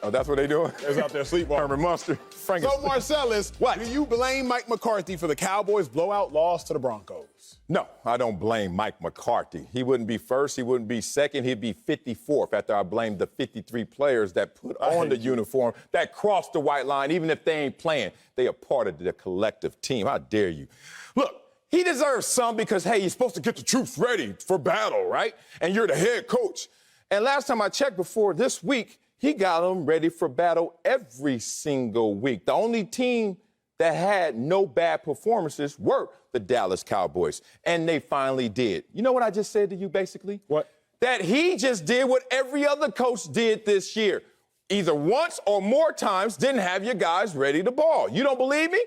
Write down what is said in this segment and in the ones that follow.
Oh, that's what they doing? They was out there sleepwalking. Herman Munster. So, Marcellus, do you blame Mike McCarthy for the Cowboys' blowout loss to the Broncos? No, I don't blame Mike McCarthy. He wouldn't be first, he wouldn't be second, he'd be 54th after I blamed the 53 players that put on the uniform, that crossed the white line, even if they ain't playing. They are part of the collective team. How dare you? Look, he deserves some because, hey, you're supposed to get the troops ready for battle, right? And you're the head coach. And last time I checked before this week, he got them ready for battle every single week. The only team that had no bad performances were the Dallas Cowboys. And they finally did. You know what I just said to you, basically? What? That he just did what every other coach did this year. Either once or more times didn't have your guys ready to ball. You don't believe me?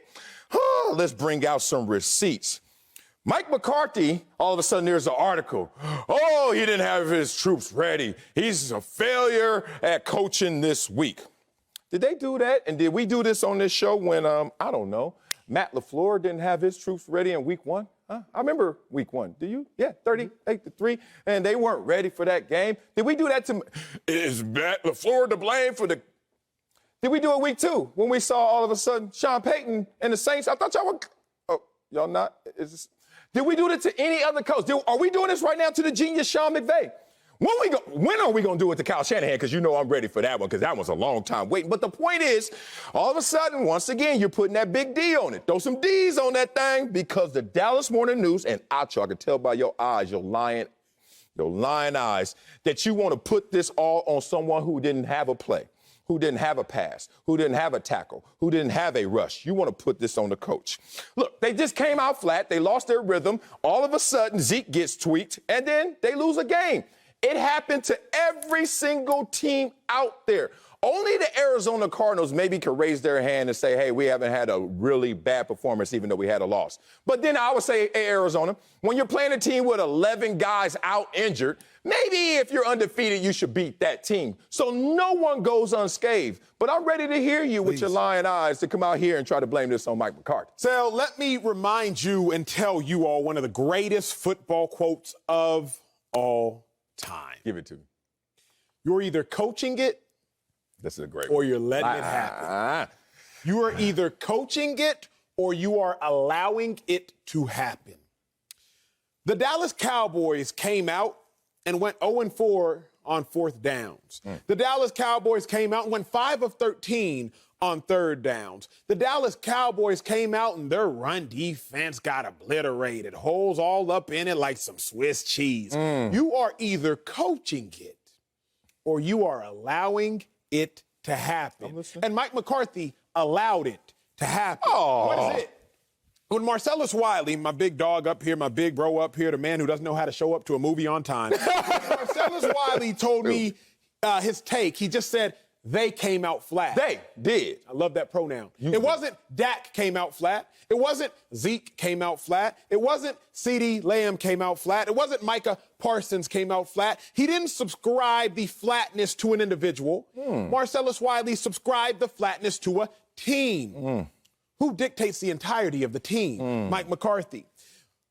Let's bring out some receipts. Mike McCarthy, all of a sudden there's an article. Oh, he didn't have his troops ready. He's a failure at coaching this week. Did they do that? And did we do this on this show when, I don't know, Matt LaFleur didn't have his troops ready in week one? Huh? I remember week one. Do you? Yeah, 38-3. And they weren't ready for that game. Did we do that to... Is Matt LaFleur to blame for the... Did we do it week two when we saw all of a sudden Sean Payton and the Saints? I thought y'all were... Oh, y'all not? Is this... Did we do that to any other coach? Are we doing this right now to the genius Sean McVay? When are we going to do it to Kyle Shanahan? Because you know I'm ready for that one, because that one's a long time waiting. But the point is, all of a sudden, once again, you're putting that big D on it. Throw some D's on that thing, because the Dallas Morning News, and Acho, I can tell by your eyes, your lying eyes, that you want to put this all on someone who didn't have a play, who didn't have a pass, who didn't have a tackle, who didn't have a rush. You want to put this on the coach. Look, they just came out flat. They lost their rhythm. All of a sudden, Zeke gets tweaked, and then they lose a game. It happened to every single team out there. Only the Arizona Cardinals maybe could raise their hand and say, hey, we haven't had a really bad performance even though we had a loss. But then I would say, hey, Arizona, when you're playing a team with 11 guys out injured, maybe if you're undefeated, you should beat that team. So no one goes unscathed. But I'm ready to hear you with your lying eyes to come out here and try to blame this on Mike McCarthy. So let me remind you and tell you all one of the greatest football quotes of all time. Give it to me. You're either coaching it this is a great or you're letting it happen. You are either coaching it or you are allowing it to happen. The Dallas Cowboys came out and went 0-4 on fourth downs. The Dallas Cowboys came out and went 5 of 13 on third downs. The Dallas Cowboys came out and their run defense got obliterated. Holes all up in it like some Swiss cheese. You are either coaching it or you are allowing it to happen. And Mike McCarthy allowed it to happen. Oh. What is it? When Marcellus Wiley, my big dog up here, my big bro up here, the man who doesn't know how to show up to a movie on time, Marcellus Wiley told me his take. He just said, they came out flat. They did. I love that pronoun. It wasn't Dak came out flat. It wasn't Zeke came out flat. It wasn't CeeDee Lamb came out flat. It wasn't Micah Parsons came out flat. He didn't subscribe the flatness to an individual. Marcellus Wiley subscribed the flatness to a team. Who dictates the entirety of the team? Mike McCarthy.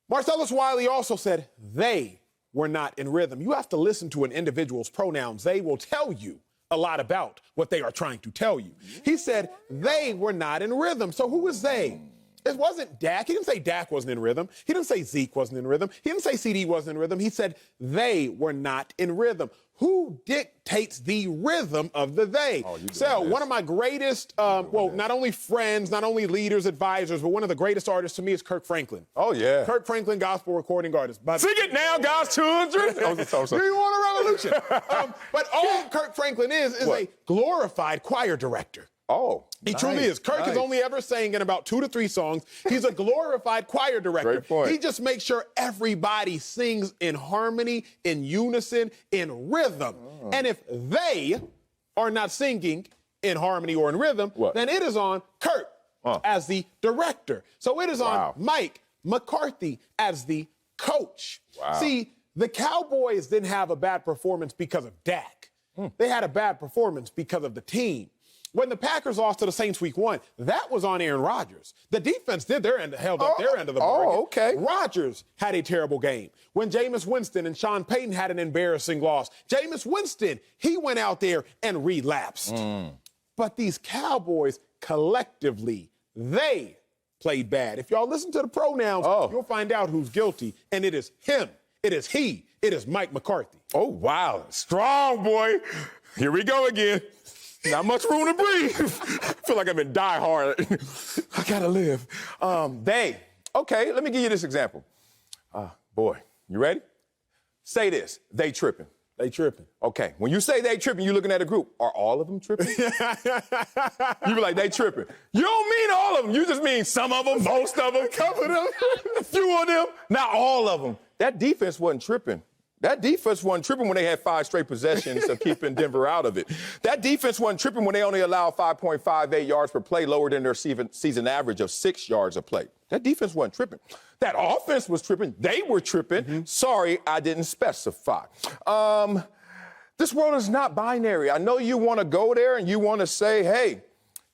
Marcellus Wiley also said they were not in rhythm. You have to listen to an individual's pronouns. They will tell you a lot about what they are trying to tell you. He said they were not in rhythm. So who is they? It wasn't Dak. He didn't say Dak wasn't in rhythm. He didn't say Zeke wasn't in rhythm. He didn't say CD wasn't in rhythm. He said they were not in rhythm. Who dictates the rhythm of the they? So one of my greatest, not only friends, not only leaders, advisors, but one of the greatest artists to me is Kirk Franklin. Oh, yeah. Kirk Franklin, gospel recording artist. Sing it now, God's children. Do you want a revolution? But all Kirk Franklin is a glorified choir director. Oh, he truly is. Kirk is only ever sang in about 2 to 3 songs. He's a glorified choir director. Great point. He just makes sure everybody sings in harmony, in unison, in rhythm. And if they are not singing in harmony or in rhythm, then it is on Kirk as the director. So it is on Mike McCarthy as the coach. See, the Cowboys didn't have a bad performance because of Dak. They had a bad performance because of the team. when the Packers lost to the Saints week 1, that was on Aaron Rodgers. The defense did their end, held up their end of the bargain. Oh, okay. Rodgers had a terrible game. When Jameis Winston and Sean Payton had an embarrassing loss, Jameis Winston, he went out there and relapsed. But these Cowboys, collectively, they played bad. If y'all listen to the pronouns, you'll find out who's guilty. And it is him. It is he. It is Mike McCarthy. Oh, wow. Strong, boy. Here we go again. Not much room to breathe. I feel like I'm in Die Hard. I gotta live. Okay, let me give you this example. Boy, you ready? Say this, they tripping. They tripping. Okay, when you say they tripping, you're looking at a group. Are all of them tripping? You be like, they tripping. You don't mean all of them. You just mean some of them, most of them, a couple of them, a few of them, not all of them. That defense wasn't tripping. That defense wasn't tripping when they had 5 straight possessions of keeping Denver out of it. That defense wasn't tripping when they only allowed 5.58 yards per play, lower than their season average of 6 yards a play. That defense wasn't tripping. That offense was tripping. They were tripping. Sorry, I didn't specify. This world is not binary. I know you want to go there and you want to say, hey,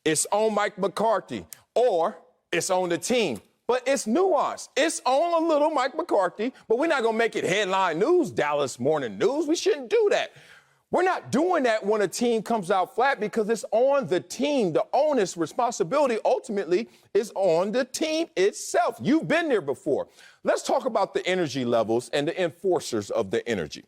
it's on Mike McCarthy or it's on the team. But it's nuanced. It's on a little Mike McCarthy, but we're not going to make it headline news, Dallas Morning News. We shouldn't do that. We're not doing that when a team comes out flat because it's on the team. The onus, responsibility ultimately is on the team itself. You've been there before. Let's talk about the energy levels and the enforcers of the energy.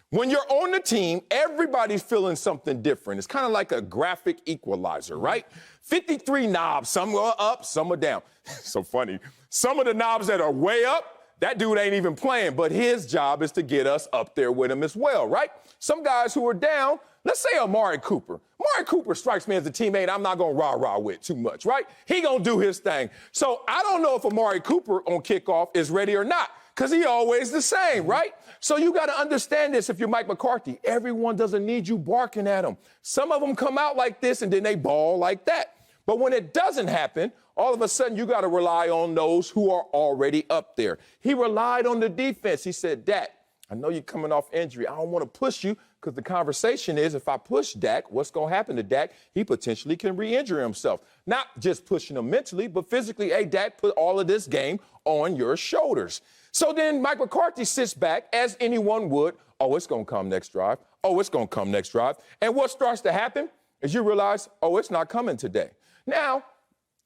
When you're on the team, everybody's feeling something different. It's kind of like a graphic equalizer, right? 53 knobs, some are up, some are down. So funny. Some of the knobs that are way up, that dude ain't even playing, but his job is to get us up there with him as well, right? Some guys who are down, let's say Amari Cooper. Amari Cooper strikes me as a teammate I'm not going to rah-rah with too much, right? He going to do his thing. So I don't know if Amari Cooper on kickoff is ready or not, because he always the same, right? So you got to understand this if you're Mike McCarthy. Everyone doesn't need you barking at them. Some of them come out like this and then they ball like that. But when it doesn't happen, all of a sudden you got to rely on those who are already up there. He relied on the defense. He said, Dak, I know you're coming off injury. I don't want to push you because the conversation is if I push Dak, what's going to happen to Dak? He potentially can re-injure himself. Not just pushing him mentally, but physically. Hey, Dak, put all of this game on your shoulders. So then Mike McCarthy sits back, as anyone would. Oh, it's going to come next drive. Oh, it's going to come next drive. And what starts to happen is you realize, oh, it's not coming today. Now,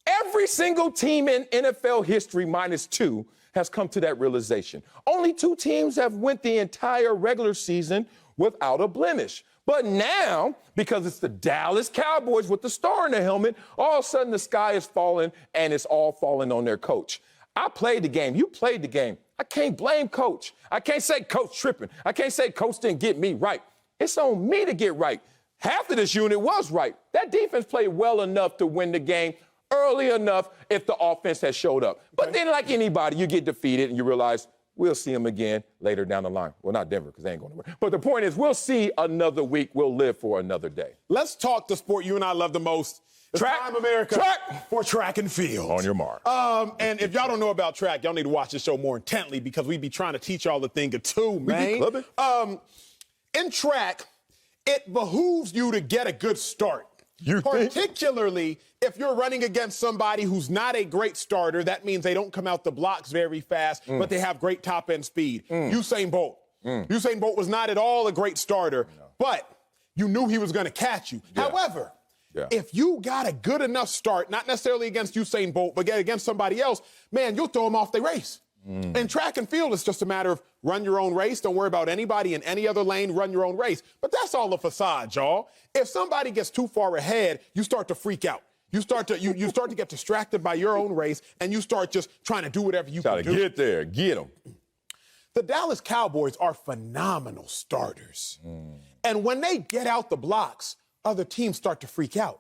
every single team in NFL history -2 has come to that realization. Only 2 teams have went the entire regular season without a blemish. But now, because it's the Dallas Cowboys with the star in the helmet, all of a sudden the sky is falling and it's all falling on their coach. I played the game. You played the game. I can't blame coach. I can't say coach tripping. I can't say coach didn't get me right. It's on me to get right. Half of this unit was right. That defense played well enough to win the game early enough if the offense had showed up. But then, like anybody, you get defeated and you realize we'll see them again later down the line. Well, not Denver because they ain't going nowhere. But the point is we'll see another week. We'll live for another day. Let's talk the sport you and I love the most. Track. Time America. Track. For track and field. On your mark. And if y'all don't know about track, y'all need to watch this show more intently because we be trying to teach y'all a thing or two, man. In track, it behooves you to get a good start. Particularly if you're running against somebody who's not a great starter. That means they don't come out the blocks very fast, but they have great top-end speed. Usain Bolt. Usain Bolt was not at all a great starter, but you knew he was going to catch you. Yeah. However, if you got a good enough start, not necessarily against Usain Bolt, but against somebody else, man, you'll throw them off the race. In track and field, it's just a matter of run your own race. Don't worry about anybody in any other lane. Run your own race. But that's all a facade, y'all. If somebody gets too far ahead, you start to freak out. You start to get distracted by your own race, and you start just trying to do whatever you can do. Try to get there. Get them. The Dallas Cowboys are phenomenal starters. And when they get out the blocks, other teams start to freak out.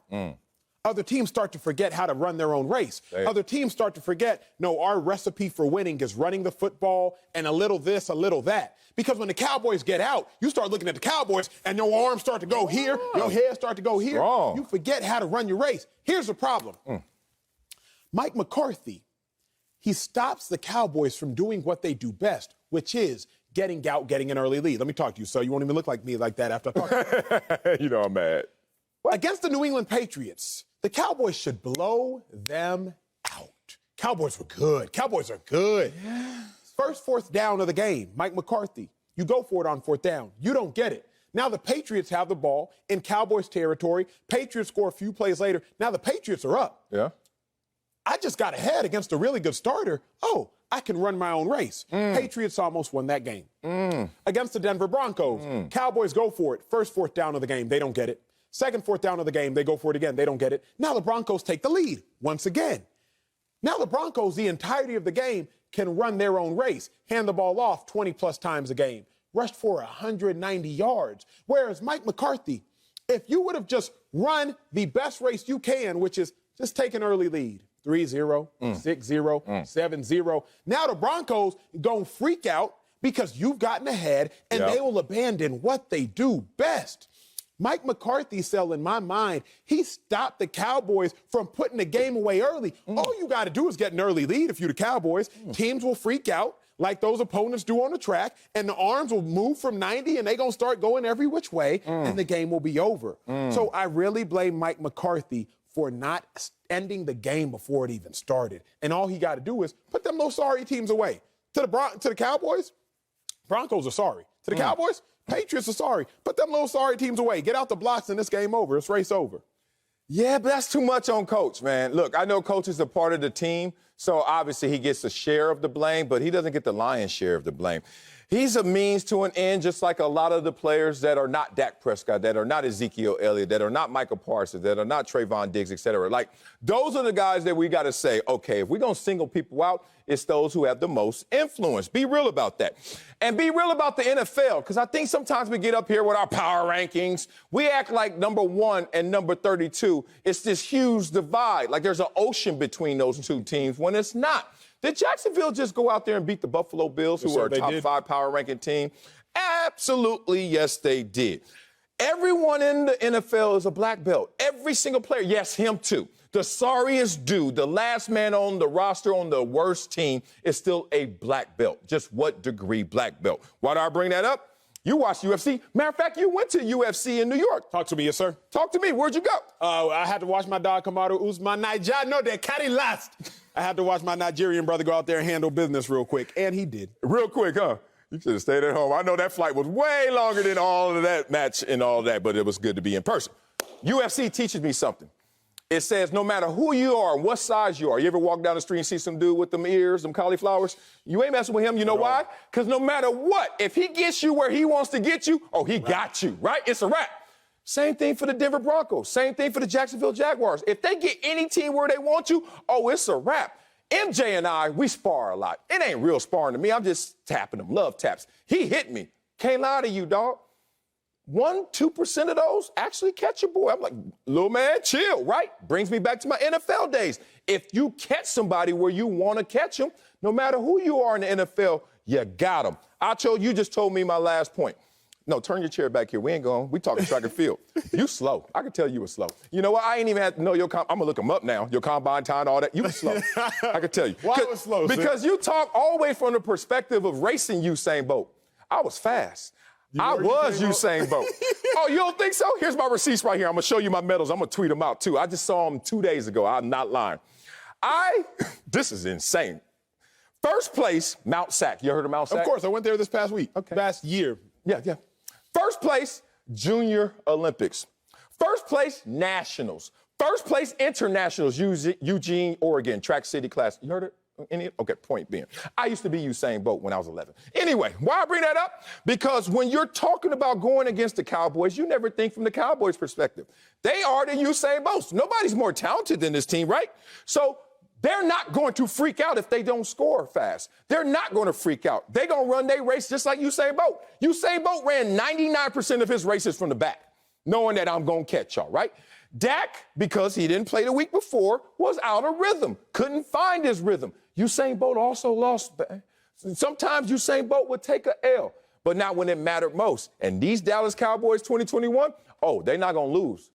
Other teams start to forget how to run their own race. Other teams start to forget, no, our recipe for winning is running the football and a little this, a little that. Because when the Cowboys get out, you start looking at the Cowboys and your arms start to go here, your head start to go here. You forget how to run your race. Here's the problem. Mike McCarthy, he stops the Cowboys from doing what they do best, which is getting out, getting an early lead. Let me talk to you, so you won't even look like me like that after I talk to you. You know I'm mad. Against the New England Patriots, the Cowboys should blow them out. Cowboys were good. Cowboys are good. Yeah. First fourth down of the game, Mike McCarthy. You go for it on fourth down. You don't get it. Now the Patriots have the ball in Cowboys territory. Patriots score a few plays later. Now the Patriots are up. Yeah. I just got ahead against a really good starter. Oh, I can run my own race. Patriots almost won that game. Against the Denver Broncos, Cowboys go for it. First fourth down of the game, they don't get it. Second fourth down of the game, they go for it again. They don't get it. Now the Broncos take the lead once again. Now the Broncos, the entirety of the game, can run their own race, hand the ball off 20-plus times a game, rushed for 190 yards. Whereas Mike McCarthy, if you would have just run the best race you can, which is just take an early lead, 3-0, 6-0, 7-0. Now the Broncos going to freak out because you've gotten ahead, and they will abandon what they do best. Mike McCarthy, in my mind, he stopped the Cowboys from putting the game away early. All you got to do is get an early lead if you're the Cowboys. Teams will freak out like those opponents do on the track, and the arms will move from 90, and they're going to start going every which way, and the game will be over. So I really blame Mike McCarthy for not ending the game before it even started. And all he got to do is put them little sorry teams away. To the Cowboys, Broncos are sorry. To the Cowboys, Patriots are sorry. Put them little sorry teams away. Get out the blocks and this game over. It's race over. Yeah, but that's too much on Coach, man. Look, I know Coach is a part of the team, so obviously he gets a share of the blame, but he doesn't get the lion's share of the blame. He's a means to an end, just like a lot of the players that are not Dak Prescott, that are not Ezekiel Elliott, that are not Michael Parsons, that are not Trayvon Diggs, et cetera. Like, those are the guys that we got to say, okay, if we're going to single people out, it's those who have the most influence. Be real about that. And be real about the NFL, because I think sometimes we get up here with our power rankings. We act like number 1 and number 32. It's this huge divide, like there's an ocean between those two teams, when it's not. Did Jacksonville just go out there and beat the Buffalo Bills, who are a top 5 power ranking team? Absolutely, yes, they did. Everyone in the NFL is a black belt. Every single player. Yes, him too. The sorriest dude, the last man on the roster on the worst team, is still a black belt. Just what degree black belt? Why do I bring that up? You watch UFC. Matter of fact, you went to UFC in New York. Talk to me, yes, sir. Talk to me. Where'd you go? I had to watch my dog Kamaru Usman. No, they carry last. I had to watch my Nigerian brother go out there and handle business real quick, and he did. Real quick, huh? You should have stayed at home. I know that flight was way longer than all of that match and all that, but it was good to be in person. UFC teaches me something. It says no matter who you are, what size you are, you ever walk down the street and see some dude with them ears, them cauliflowers? You ain't messing with him. You know why? Because no matter what, if he gets you where he wants to get you, oh, he got you, right? It's a wrap. Same thing for the Denver Broncos. Same thing for the Jacksonville Jaguars. If they get any team where they want you, oh, it's a wrap. MJ and I, we spar a lot. It ain't real sparring to me. I'm just tapping them, love taps. He hit me. Can't lie to you, dog. 1-2% of those actually catch a boy. I'm like, little man, chill, right? Brings me back to my NFL days. If you catch somebody where you want to catch them, no matter who you are in the NFL, you got them. Acho, you just told me my last point. No, turn your chair back here. We ain't going. We talking track and field. You slow. I can tell you were slow. You know what? I ain't even had to know your I'm going to look them up now. Your combine time, all that. You were slow. I can tell you. Why was slow, because you talk all the way from the perspective of racing Usain Bolt. I was fast. I was Usain Bolt. Oh, you don't think so? Here's my receipts right here. I'm going to show you my medals. I'm going to tweet them out, too. I just saw them 2 days ago. I'm not lying. This is insane. First place, Mount Sac. You heard of Mount Sac? Of course. I went there this past week. Okay. Past year. Yeah. First place, Junior Olympics. First place, Nationals. First place, Internationals, Eugene, Oregon, Track City Class. You heard it? Okay, point being. I used to be Usain Bolt when I was 11. Anyway, why I bring that up? Because when you're talking about going against the Cowboys, you never think from the Cowboys' perspective. They are the Usain Bolts. Nobody's more talented than this team, right? So they're not going to freak out if they don't score fast. They're not going to freak out. They're going to run their race just like Usain Bolt. Usain Bolt ran 99% of his races from the back, knowing that I'm going to catch y'all, right? Dak, because he didn't play the week before, was out of rhythm, couldn't find his rhythm. Usain Bolt also lost. Sometimes Usain Bolt would take a L, but not when it mattered most. And these Dallas Cowboys 2021, oh, they're not going to lose.